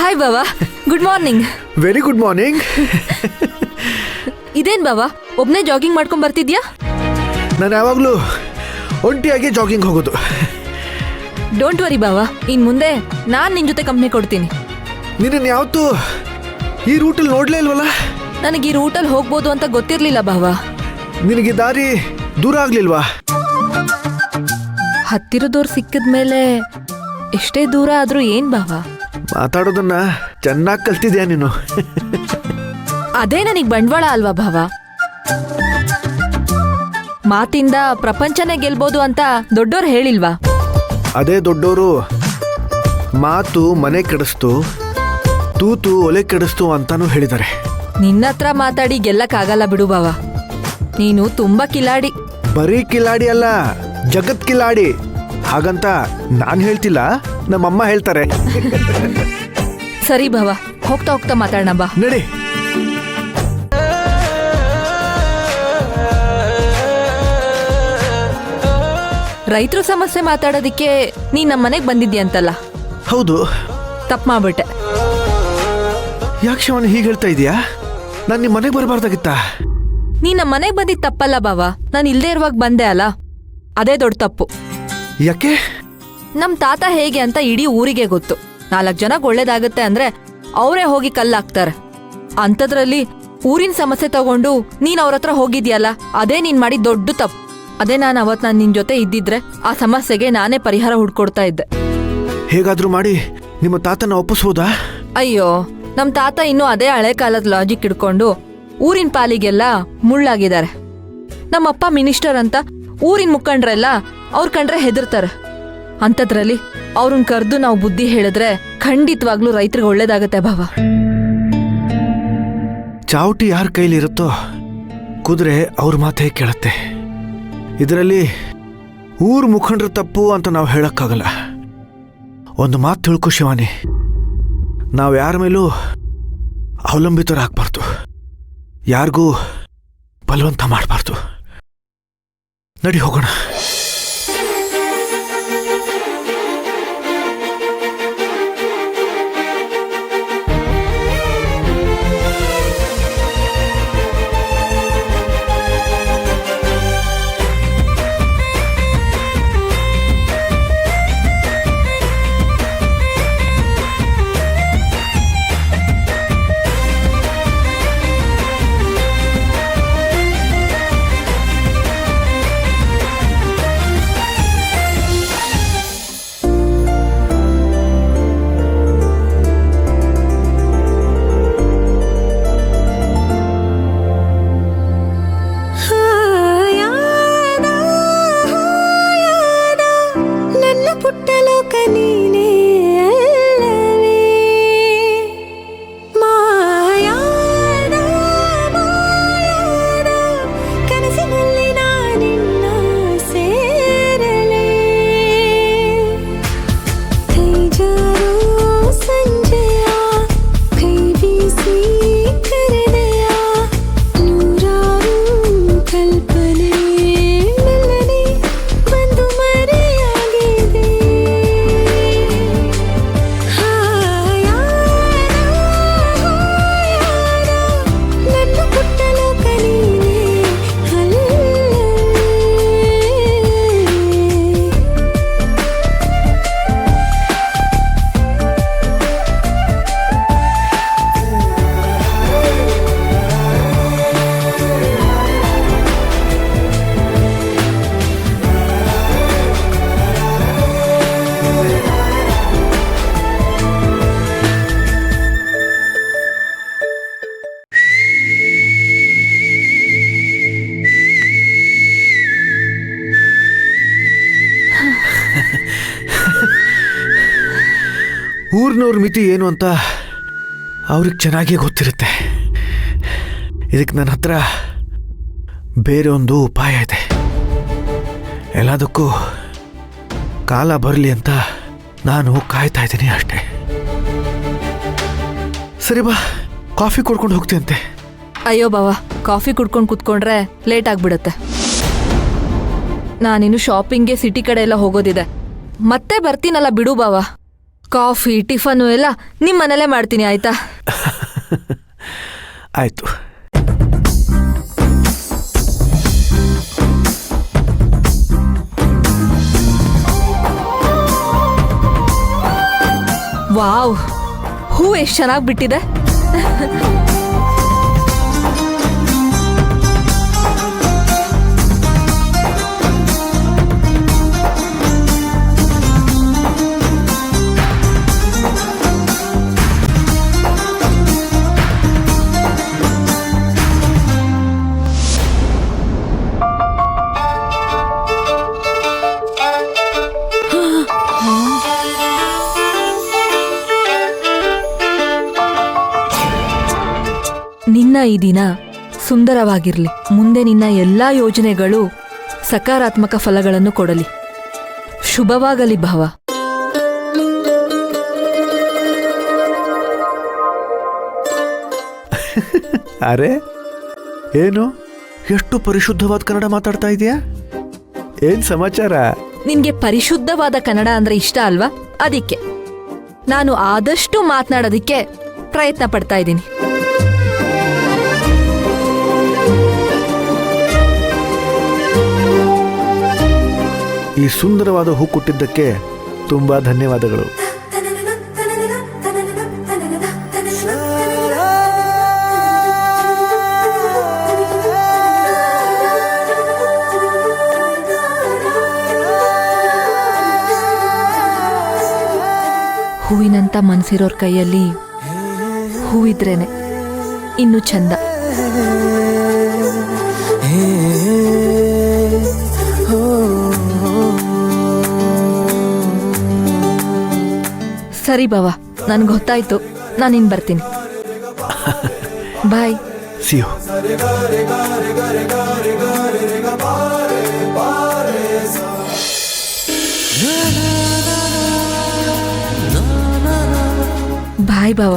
Hi ಬಾವಾ, good morning. Very good morning. ಇದೇನ್ ಬಾವಾ, ಒಬ್ನೇ jogging ಮಾಡ್ಕೊಂಡ್ ಬರ್ತಿದ್ಯಾ? ನಾನು ಯಾವಾಗಲೂ ಒಂಟಿಯಾಗಿ ಜಾಗಿಂಗ್ ಹೋಗೋದು. ಡೋಂಟ್ ವರಿ ಬಾವಾ, ಇನ್ ಮುಂದೆ ನಾನ್ ನಿನ್ ಜೊತೆ ಕಂಪ್ನಿ ಕೊಡ್ತೀನಿ. ನಿನ್ನ ಯಾವತ್ತೂ ಈ ರೂಟಲ್ಲಿ ನೋಡ್ಲೇ ಇಲ್ವಲ್ಲ? ನನಗೆ ಈ ರೂಟಲ್ಲಿ ಹೋಗ್ಬೋದು ಅಂತ ಗೊತ್ತಿರ್ಲಿಲ್ಲ ಬಾವಾ. ನಿನಗೆ ದಾರಿ ದೂರ ಆಗ್ಲಿಲ್ವಾ? ಹತ್ತಿರದವ್ರು ಸಿಕ್ಕಿದ್ಮೇಲೆ ಎಷ್ಟೇ ದೂರ ಆದ್ರೂ ಏನ್ ಬಾವಾ? ಮಾತಾಡೋದನ್ನ ಚೆನ್ನಾಗಿ ಕಲ್ತಿದ್ಯಾ ನೀನು. ಅದೇ ನನಗ್ ಬಂಡವಾಳ ಅಲ್ವಾ ಭಾವ? ಮಾತಿಂದ ಪ್ರಪಂಚನೇ ಗೆಲ್ಬೋದು ಅಂತ ದೊಡ್ಡೋರು ಹೇಳಿಲ್ವಾ? ಅದೇ ದೊಡ್ಡೋರು ಮಾತು ಮನೆ ಕೆಡಿಸ್ತು, ತೂತು ಒಲೆ ಕೆಡಿಸ್ತು ಅಂತಾನೂ ಹೇಳಿದ್ದಾರೆ. ನಿನ್ನತ್ರ ಮಾತಾಡಿ ಗೆಲ್ಲಕ್ಕಾಗಲ್ಲ ಬಿಡು ಬಾವ. ನೀನು ತುಂಬಾ ಕಿಲಾಡಿ. ಬರೀ ಕಿಲಾಡಿ ಅಲ್ಲ, ಜಗತ್ ಕಿಲಾಡಿ. ಹಾಗಂತ ನಾನು ಹೇಳ್ತಿಲ್ಲ, ನಮ್ಮಮ್ಮ ಹೇಳ್ತಾರೆ. ಸರಿ ಭಾವ, ಹೋಗ್ತಾ ಹೋಗ್ತಾ ಮಾತಾಡೋಣ ಬಾ. ನಡಿ. ರೈತರ ಸಮಸ್ಯೆ ಮಾತಾಡೋದಿಕ್ಕೆ ನೀನ್ ನಮ್ಮನೆಗ್ ಬಂದಿದ್ಯಂತಲ್ಲ? ಹೌದು. ತಪ್ಪು ಮಾಡ್ಬಿಟ್ಟೆ. ಯಾಕೆ ಶಿವನ್ ಹೀಗೆ ಹೇಳ್ತಾ ಇದೀಯಾ? ನಾನು ನಿಮ್ಮ ಮನೆಗೆ ಬರಬಾರ್ದಾಗಿತ್ತ? ನೀ ನಮ್ಮ ಮನೆಗೆ ಬಂದಿದ್ ತಪ್ಪಲ್ಲ ಬಾವ, ನಾನು ಇಲ್ದೇ ಇರುವಾಗ ಬಂದೆ ಅಲ್ಲ, ಅದೇ ದೊಡ್ಡ ತಪ್ಪು. ಯಾಕೆ? ನಮ್ ತಾತ ಹೇಗೆ ಅಂತ ಇಡೀ ಊರಿಗೆ ಗೊತ್ತು. 4 ಜನಕ್ಕೆ ಒಳ್ಳೇದಾಗತ್ತೆ ಅಂದ್ರೆ ಅವರೇ ಹೋಗಿ ಕಲ್ಲಾಕ್ತಾರೆ. ಅಂಥದ್ರಲ್ಲಿ ಊರಿನ ಸಮಸ್ಯೆ ತಗೊಂಡು ನೀನ್ ಅವ್ರ ಹತ್ರ ಹೋಗಿದ್ಯಲ್ಲ, ಅದೇ ನೀನ್ ಮಾಡಿ ದೊಡ್ಡ ತಪ್ಪು. ಅದೇ ನಾನು ನಿನ್ ಜೊತೆ ಇದ್ದಿದ್ರೆ ಆ ಸಮಸ್ಯೆಗೆ ನಾನೇ ಪರಿಹಾರ ಹುಡ್ಕೊಡ್ತಾ ಇದ್ದೆ. ಹೇಗಾದ್ರೂ ಮಾಡಿ ನಿಮ್ಮ ತಾತನ ಒಪ್ಪಿಸ್ಬೋದಾ? ಅಯ್ಯೋ, ನಮ್ ತಾತ ಇನ್ನೂ ಅದೇ ಹಳೆ ಕಾಲದ ಲಾಜಿಕ್ ಇಟ್ಕೊಂಡು ಊರಿನ ಪಾಲಿಗೆಲ್ಲ ಮುಳ್ಳಾಗಿದ್ದಾರೆ. ನಮ್ಮಪ್ಪ ಮಿನಿಸ್ಟರ್ ಅಂತ ಊರಿನ ಮುಖಂಡ್ರೆಲ್ಲ ಅವ್ರ ಕಂಡ್ರೆ ಹೆದರ್ತಾರೆ. ಅಂಥದ್ರಲ್ಲಿ ಅವ್ರನ್ನ ಕರೆದು ನಾವು ಬುದ್ಧಿ ಹೇಳಿದ್ರೆ ಖಂಡಿತವಾಗ್ಲೂ ರೈತರಿಗೆ ಒಳ್ಳೇದಾಗತ್ತೆ ಭಾವ. ಚಾವಟಿ ಯಾರ ಕೈಲಿರುತ್ತೋ ಕುದುರೆ ಅವ್ರ ಮಾತೇ ಕೇಳತ್ತೆ. ಇದರಲ್ಲಿ ಊರ್ ಮುಖಂಡ್ರ ತಪ್ಪು ಅಂತ ನಾವು ಹೇಳಕ್ಕಾಗಲ್ಲ. ಒಂದು ಮಾತು ತಿಳ್ಕೊ ಶಿವಾನಿ, ನಾವು ಯಾರ ಮೇಲೂ ಅವಲಂಬಿತರಾಗಬಾರ್ದು, ಯಾರಿಗೂ ಬಲವಂತ ಮಾಡಬಾರ್ದು. ನಡಿ ಹೋಗೋಣ. ಊರಿನವ್ರ ಮಿತಿ ಏನು ಅಂತ ಅವ್ರಿಗೆ ಚೆನ್ನಾಗೇ ಗೊತ್ತಿರುತ್ತೆ. ಇದಕ್ಕೆ ನನ್ನ ಹತ್ರ ಬೇರೆ ಒಂದು ಉಪಾಯ ಇದೆ. ಎಲ್ಲದಕ್ಕೂ ಕಾಲ ಬರಲಿ ಅಂತ ನಾನು ಕಾಯ್ತಾ ಇದ್ದೀನಿ ಅಷ್ಟೇ. ಸರಿ ಬಾ, ಕಾಫಿ ಕುಡ್ಕೊಂಡು ಹೋಗ್ತೀಯಂತೆ. ಅಯ್ಯೋ ಬಾವ, ಕಾಫಿ ಕುಡ್ಕೊಂಡು ಕುತ್ಕೊಂಡ್ರೆ ಲೇಟ್ ಆಗ್ಬಿಡತ್ತೆ. ನಾನಿನ್ನು ಶಾಪಿಂಗ್ಗೆ ಸಿಟಿ ಕಡೆ ಎಲ್ಲ ಹೋಗೋದಿದೆ. ಮತ್ತೆ ಬರ್ತೀನಲ್ಲ ಬಿಡು ಬಾವ. ಕಾಫಿ ಟಿಫನು ಎಲ್ಲ ನಿಮ್ಮ ಮನೇಲೇ ಮಾಡ್ತೀನಿ ಆಯ್ತಾ? ಆಯ್ತು. ವಾವ್, ಹೂ ಎಷ್ಟು ಚೆನ್ನಾಗಿ ಬಿಟ್ಟಿದೆ. ನಿನ್ನ ಈ ದಿನ ಸುಂದರವಾಗಿರ್ಲಿ. ಮುಂದೆ ನಿನ್ನ ಎಲ್ಲಾ ಯೋಜನೆಗಳು ಸಕಾರಾತ್ಮಕ ಫಲಗಳನ್ನು ಕೊಡಲಿ. ಶುಭವಾಗಲಿ ಭವ. ಅರೆ ಏನು ಎಷ್ಟು ಪರಿಶುದ್ಧವಾದ ಕನ್ನಡ ಮಾತಾಡ್ತಾ ಇದೀಯಾ? ಏನ್ ಸಮಾಚಾರ? ನಿನ್ಗೆ ಪರಿಶುದ್ಧವಾದ ಕನ್ನಡ ಅಂದ್ರೆ ಇಷ್ಟ ಅಲ್ವಾ? ಅದಕ್ಕೆ ನಾನು ಆದಷ್ಟು ಮಾತನಾಡೋದಿಕ್ಕೆ ಪ್ರಯತ್ನ ಪಡ್ತಾ ಇದ್ದೀನಿ. ಈ ಸುಂದರವಾದ ಹೂ ಕೊಟ್ಟಿದ್ದಕ್ಕೆ ತುಂಬಾ ಧನ್ಯವಾದಗಳು. ಹೂವಿನಂತ ಮನ್ಸಿರೋರ್ ಕೈಯಲ್ಲಿ ಹೂವಿದ್ರೇನೆ ಇನ್ನು ಚಂದ. ಸರಿ ಬಾವ, ನನ್ಗೆ ಗೊತ್ತಾಯ್ತು. ನಾನಿನ್ ಬರ್ತೀನಿ. ಬಾಯ್. See you. ಬಾಯ್ ಬಾವ.